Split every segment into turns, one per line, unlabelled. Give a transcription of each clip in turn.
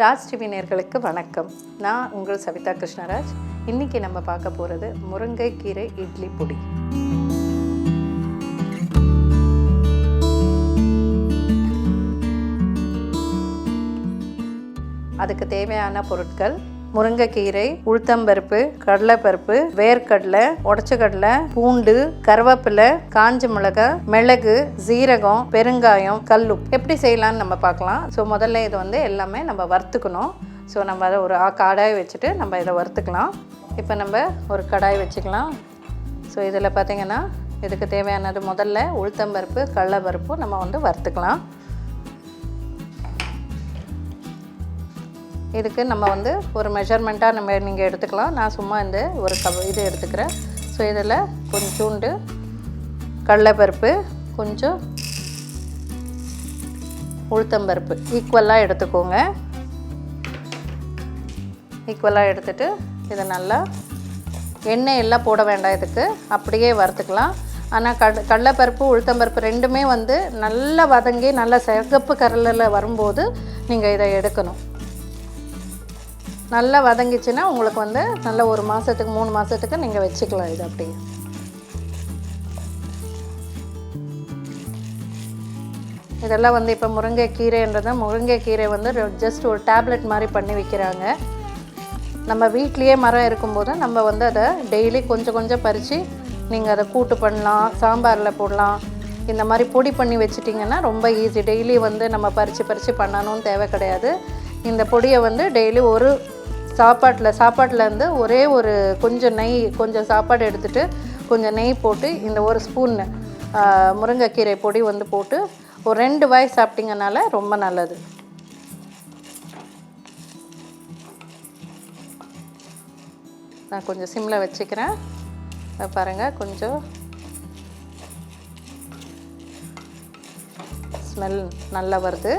Raj TV நேயர்களுக்கு வணக்கம். நான் உங்கள் சவிதா கிருஷ்ணராஜ். இன்றைக்கி நம்ம பார்க்க போகிறது முருங்கைக்கீரை இட்லி பொடி. அதுக்கு தேவையான பொருட்கள்: முருங்கைக்கீரை, உளுத்தம்பருப்பு, கடலைப்பருப்பு, வேர்க்கடலை, உடச்ச கடலை, பூண்டு, கருவேப்பிலை, காஞ்ச மிளகாய், மிளகு, சீரகம், பெருங்காயம், கல்லுப்பு. எப்படி செய்யலான்னு நம்ம பார்க்கலாம். ஸோ முதல்ல இது எல்லாமே நம்ம வறுத்துக்கணும். ஸோ நம்ம அதை ஒரு கடாய் வச்சுட்டு நம்ம இதை வறுத்துக்கலாம். இப்போ நம்ம ஒரு கடாய் வச்சுக்கலாம். ஸோ இதில் பார்த்திங்கன்னா இதுக்கு தேவையானது முதல்ல உளுத்தம்பருப்பு, கடலைப்பருப்பு நம்ம வறுத்துக்கலாம். இதுக்கு நம்ம ஒரு மெஷர்மெண்ட்டாக நீங்கள் எடுத்துக்கலாம். நான் சும்மா ஒரு இது எடுத்துக்கிறேன். ஸோ இதில் கொஞ்சோண்டு கடலைப்பருப்பு, கொஞ்சம் உளுத்தம்பருப்பு ஈக்குவலாக எடுத்துக்கோங்க. ஈக்குவலாக எடுத்துகிட்டு இதை நல்லா எண்ணெய் எல்லாம் போட வேண்டாம், இதுக்கு அப்படியே வறுத்துக்கலாம். ஆனால் கடலைப்பருப்பு, உளுத்தம்பருப்பு ரெண்டுமே நல்லா வதங்கி நல்லா சிகப்பு கலரில் வரும்போது நீங்கள் இதை எடுக்கணும். நல்லா வதங்கிச்சுன்னா உங்களுக்கு நல்ல ஒரு மாதத்துக்கு 3 மாதத்துக்கு நீங்கள் வச்சுக்கலாம். இது அப்படியே இதெல்லாம் இப்போ முருங்கைக்கீரை ஜஸ்ட் ஒரு டேப்லெட் மாதிரி பண்ணி விற்கிறாங்க. நம்ம வீட்லேயே மரம் இருக்கும்போது நம்ம அதை டெய்லி கொஞ்சம் கொஞ்சம் பறித்து நீங்கள் அதை கூட்டு பண்ணலாம், சாம்பாரில் போடலாம். இந்த மாதிரி பொடி பண்ணி வச்சிட்டிங்கன்னா ரொம்ப ஈஸி. டெய்லி நம்ம பறித்து பண்ணணும்னு தேவை கிடையாது. இந்த பொடியை டெய்லி ஒரு சாப்பாட்டில் ஒரே ஒரு கொஞ்சம் நெய், கொஞ்சம் சாப்பாடு எடுத்துகிட்டு கொஞ்சம் நெய் போட்டு இந்த ஒரு ஸ்பூன் முருங்கைக்கீரை பொடி போட்டு ஒரு 2 வாய் சாப்பிட்டிங்கனால ரொம்ப நல்லது. நான் கொஞ்சம் சிம்மில் வச்சுக்கிறேன். பாருங்கள், கொஞ்சம் ஸ்மெல் நல்லா வருது.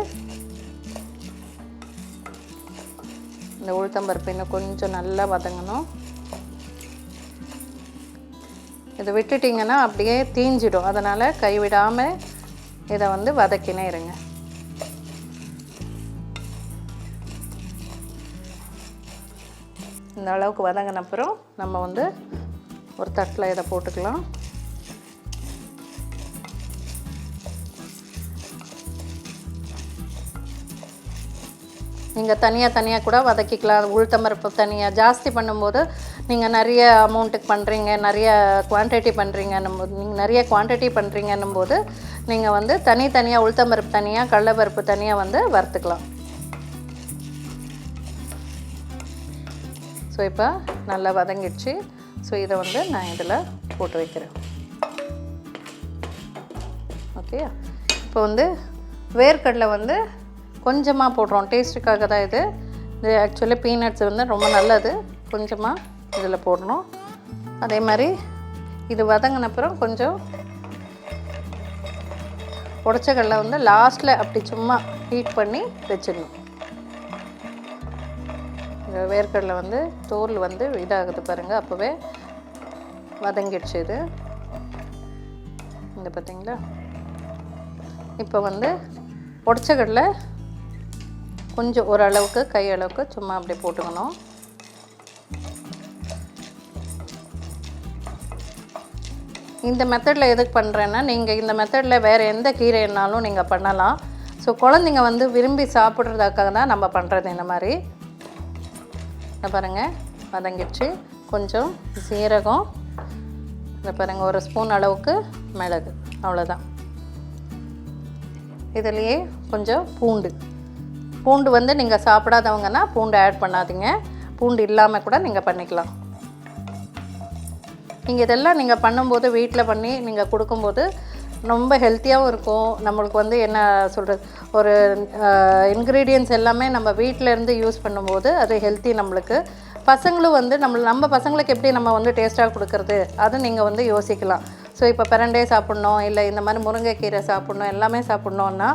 இந்த உளுத்தம்பருப்பு இன்னும் கொஞ்சம் நல்லா வதங்கணும். இதை விட்டுட்டிங்கன்னா அப்படியே தீஞ்சிடும். அதனால் கைவிடாமல் இதை வதக்கினே இருங்க. இந்த அளவுக்கு வதங்கின அப்புறம் நம்ம ஒரு தட்டில் இதை போட்டுக்கலாம். நீங்கள் தனியாக கூட வதக்கிக்கலாம். உளுத்தம்பருப்பு தனியாக ஜாஸ்தி பண்ணும்போது நீங்கள் நிறைய அமௌண்ட்டுக்கு பண்ணுறீங்க, நிறைய குவான்டிட்டி பண்ணுறீங்கன்னும்போது நீங்கள் தனித்தனியாக உளுத்தம்பருப்பு தனியாக, கடலைப்பருப்பு தனியாக வறுத்துக்கலாம். ஸோ இப்போ நல்லா வதங்கிடுச்சு. ஸோ இதை நான் இதில் போட்டு வைக்கிறேன். ஓகே, இப்போ வேர்க்கடலை கொஞ்சமாக போடுறோம், டேஸ்ட்டுக்காக தான். இது ஆக்சுவலி பீனட்ஸ் ரொம்ப நல்லது. கொஞ்சமாக இதில் போடணும். அதே மாதிரி இது வதங்கினப்புறம் கொஞ்சம் உடச்ச கடலை லாஸ்ட்டில் அப்படி சும்மா ஹீட் பண்ணி வச்சிடணும். இந்த வேர்க்கடலை தோல் இதாகுது பாருங்கள், அப்போவே வதங்கிடுச்சு இது. இந்த பார்த்தீங்களா? இப்போ உடச்ச கடலை கொஞ்சம் ஓரளவுக்கு கையளவுக்கு சும்மா அப்படியே போட்டுக்கணும். இந்த மெத்தடில் எதுக்கு பண்ணுறேன்னா, நீங்கள் இந்த மெத்தடில் வேறு எந்த கீரைனாலும் நீங்கள் பண்ணலாம். ஸோ குழந்தைங்க விரும்பி சாப்பிட்றதுக்காக தான் நம்ம பண்ணுறது இந்த மாதிரி. இதை பாருங்கள், வதங்கிடுச்சு. கொஞ்சம் சீரகம், இதை பாருங்கள், ஒரு ஸ்பூன் அளவுக்கு மிளகு, அவ்வளோதான். இதுலேயே கொஞ்சம் பூண்டு நீங்கள் சாப்பிடாதவங்கன்னா பூண்டு ஆட் பண்ணாதீங்க. பூண்டு இல்லாமல் கூட நீங்கள் பண்ணிக்கலாம். நீங்கள் இதெல்லாம் நீங்கள் பண்ணும்போது வீட்டில் பண்ணி நீங்கள் கொடுக்கும்போது ரொம்ப ஹெல்த்தியாகவும் இருக்கும். நம்மளுக்கு என்ன சொல்கிறது, ஒரு இன்க்ரீடியன்ட்ஸ் எல்லாமே நம்ம வீட்டிலேருந்து யூஸ் பண்ணும்போது அது ஹெல்த்தி. நம்மளுக்கு பசங்களும் நம்ம பசங்களுக்கு எப்படி நம்ம டேஸ்ட்டாக கொடுக்குறது, அது நீங்கள் யோசிக்கலாம். ஸோ இப்போ பிரண்டை சாப்பிட்ணும், இல்லை இந்த மாதிரி முருங்கைக்கீரை சாப்பிட்ணும், எல்லாமே சாப்பிட்ணுன்னா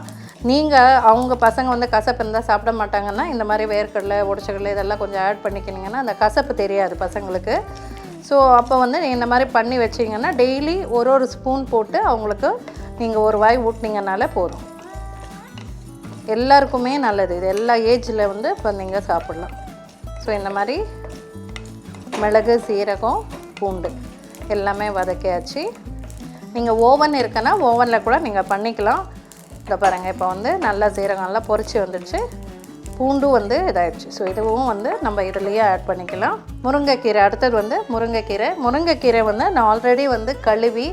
நீங்கள் அவங்க பசங்க கசப்பு இருந்தால் சாப்பிட மாட்டாங்கன்னா இந்த மாதிரி வேர்க்கடலை, உடச்சக்கடலை இதெல்லாம் கொஞ்சம் ஆட் பண்ணிக்கினீங்கன்னா அந்த கசப்பு தெரியாது பசங்களுக்கு. ஸோ அப்போ இந்த மாதிரி பண்ணி வச்சிங்கன்னா டெய்லி ஒரு ஸ்பூன் போட்டு அவங்களுக்கு நீங்கள் ஒரு வாய் ஊட்டினீங்கனால போதும். எல்லாருக்குமே நல்லது. இது எல்லா ஏஜில் வந்து இப்போ நீங்கள் சாப்பிட்லாம். ஸோ இந்த மாதிரி மிளகு, சீரகம், பூண்டு எல்லாமே வதக்கியாச்சு. நீங்கள் ஓவன் இருக்குன்னா ஓவனில் கூட நீங்கள் பண்ணிக்கலாம். இதை பாருங்கள், இப்போ வந்து நல்லா சீரகம்லாம் பொரிச்சு வந்துடுச்சு. பூண்டும் வந்து இதாகிடுச்சு. ஸோ இதுவும் வந்து நம்ம இதுலேயே ஆட் பண்ணிக்கலாம். முருங்கைக்கீரை அடுத்தது வந்து முருங்கைக்கீரை வந்து நான் ஆல்ரெடி வந்து கழுவி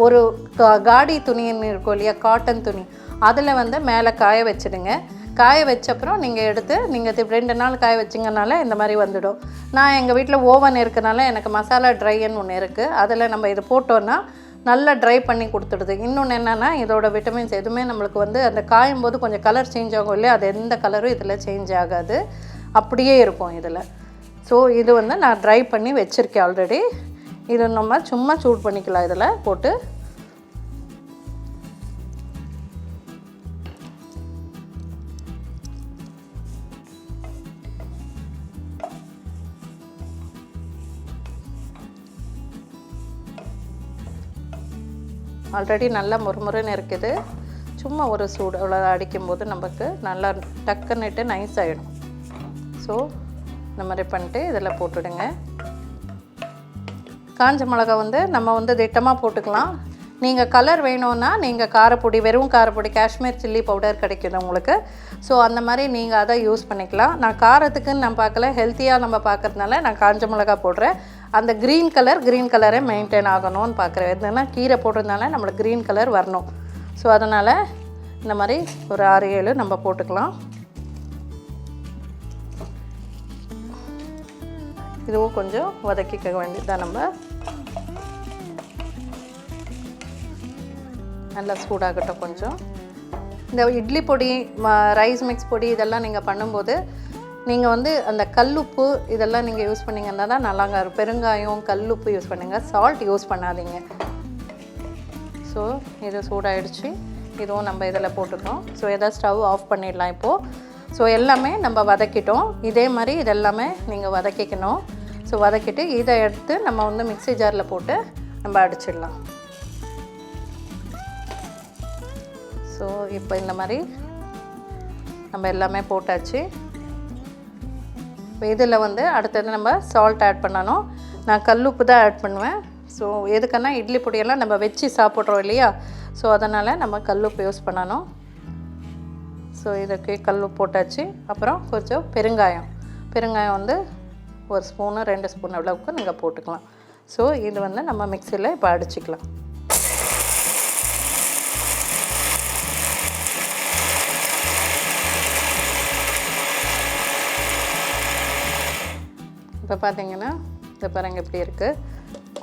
ஒரு காடி துணின்னு இருக்கும் இல்லையா, காட்டன் துணி, அதில் வந்து மேலே காய வச்சுடுங்க. காய வச்சப்புறம் நீங்கள் எடுத்து நீங்கள் 2 நாள் காய வச்சிங்கனால இந்த மாதிரி வந்துடும். நான் எங்கள் வீட்டில் ஓவன் இருக்கனால எனக்கு மசாலா ட்ரைன்னு ஒன்று இருக்குது. அதில் நம்ம இது போட்டோன்னா நல்லா ட்ரை பண்ணி கொடுத்துடுது. இன்னொன்று என்னென்னா இதோட விட்டமின்ஸ் எதுவுமே நம்மளுக்கு வந்து அந்த காயும் போது கொஞ்சம் கலர் சேஞ்ச் ஆகும் இல்லையா, அது எந்த கலரும் இதில் சேஞ்ச் ஆகாது, அப்படியே இருக்கும் இதில். ஸோ இது வந்து நான் ட்ரை பண்ணி வச்சுருக்கேன் ஆல்ரெடி. இது நம்ம சும்மா சூட் பண்ணிக்கலாம் இதில் போட்டு. ஆல்ரெடி நல்லா முறுமுறுன்னு இருக்குது. சும்மா ஒரு சூடு அவ்வளோ அடிக்கும்போது நமக்கு நல்லா டக்குன்னுட்டு நைஸ் ஆகிடும். ஸோ இந்த மாதிரி பண்ணிட்டு இதில் போட்டுடுங்க. காஞ்ச மிளகா வந்து நம்ம வந்து திட்டமாக போட்டுக்கலாம். நீங்கள் கலர் வேணும்னா நீங்கள் காரப்பொடி, வெறும் காரப்பொடி, காஷ்மீர் சில்லி பவுடர் கிடைக்குது உங்களுக்கு. ஸோ அந்த மாதிரி நீங்கள் அதை யூஸ் பண்ணிக்கலாம். நான் காரத்துக்குன்னு நான் பார்க்கல, ஹெல்த்தியாக நம்ம பார்க்குறதுனால நான் காஞ்ச மிளகா போடுறேன். அந்த க்ரீன் கலரே மெயின்டைன் ஆகணும்னு பார்க்குறேன். எதுனா கீரை போடுறதுனால நம்மளுக்கு க்ரீன் கலர் வரணும். ஸோ அதனால் இந்த மாதிரி ஒரு 6-7 நம்ம போட்டுக்கலாம். இதுவும் கொஞ்சம் வதக்கிக்க வேண்டியதுதான். நம்ம நல்லா சூடாகட்டும் கொஞ்சம். இந்த இட்லி பொடி, ரைஸ் மிக்ஸ் பொடி இதெல்லாம் நீங்கள் பண்ணும்போது நீங்கள் வந்து அந்த கல்லுப்பு இதெல்லாம் நீங்கள் யூஸ் பண்ணிங்கன்னா தான் நல்லாங்க இருக்கும். பெருங்காயம், கல்லுப்பு யூஸ் பண்ணுங்கள், சால்ட் யூஸ் பண்ணாதீங்க. ஸோ இது சூடாகிடுச்சு. இதுவும் நம்ம இதில் போட்டுக்கணும். ஸோ எதாவது ஸ்டவ் ஆஃப் பண்ணிடலாம் இப்போது. ஸோ எல்லாமே நம்ம வதக்கிட்டோம். இதே மாதிரி இதெல்லாமே நீங்கள் வதக்கிக்கணும். ஸோ வதக்கிட்டு இதை எடுத்து நம்ம வந்து மிக்ஸி ஜாரில் போட்டு நம்ம அடிச்சிடலாம். ஸோ இப்போ இந்த மாதிரி நம்ம எல்லாமே போட்டாச்சு. இப்போ இதில் வந்து அடுத்தது நம்ம சால்ட் ஆட் பண்ணணும். நான் கல்லுப்பு தான் ஆட் பண்ணுவேன். ஸோ எதுக்குன்னா இட்லி பொடியெல்லாம் நம்ம வச்சு சாப்பிட்றோம் இல்லையா, ஸோ அதனால் நம்ம கல்லுப்பு யூஸ் பண்ணணும். ஸோ இதுக்கு கல்லுப்பு போட்டாச்சு. அப்புறம் கொஞ்சம் பெருங்காயம் வந்து 1 ஸ்பூனு 2 ஸ்பூன் அளவுக்கு நீங்கள் போட்டுக்கலாம். ஸோ இது வந்து நம்ம மிக்சியில் இப்போ அடிச்சுக்கலாம். இப்போ பார்த்தீங்கன்னா இந்த பாருங்க எப்படி இருக்குது.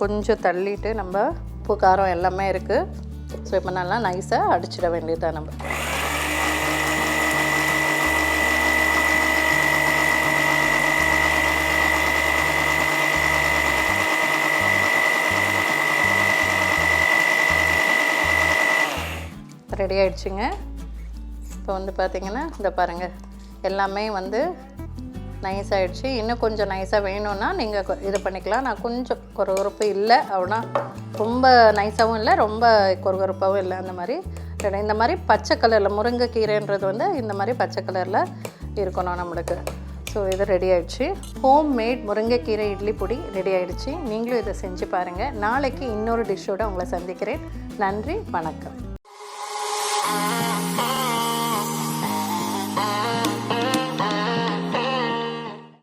கொஞ்சம் தள்ளிட்டு நம்ம உப்பு காரம் எல்லாமே இருக்குது. ஸோ இப்போ நல்லா நைஸாக அடிச்சிட வேண்டியதுதான். நம்ம ரெடி ஆகிடுச்சுங்க. இப்போ வந்து பார்த்திங்கன்னா இந்த பாருங்கள் எல்லாமே வந்து நைஸ் ஆகிடுச்சு. இன்னும் கொஞ்சம் நைஸாக வேணும்னா நீங்கள் இது பண்ணிக்கலாம். நான் கொஞ்சம் கொரகொரப்பு இல்லை, அப்படின்னா ரொம்ப நைஸாகவும் இல்லை, ரொம்ப கொரகொரப்பாகவும் இல்லை, அந்த மாதிரி. இந்த மாதிரி பச்சை கலரில் முருங்கைக்கீரைன்றது வந்து இந்த மாதிரி பச்சை கலரில் இருக்கணும் நம்மளுக்கு. ஸோ இது ரெடி ஆகிடுச்சு. ஹோம் மேட் முருங்கைக்கீரை இட்லி பொடி ரெடி ஆகிடுச்சு. நீங்களும் இதை செஞ்சு பாருங்கள். நாளைக்கு இன்னொரு டிஷ்ஷோடு உங்களை சந்திக்கிறேன். நன்றி, வணக்கம்.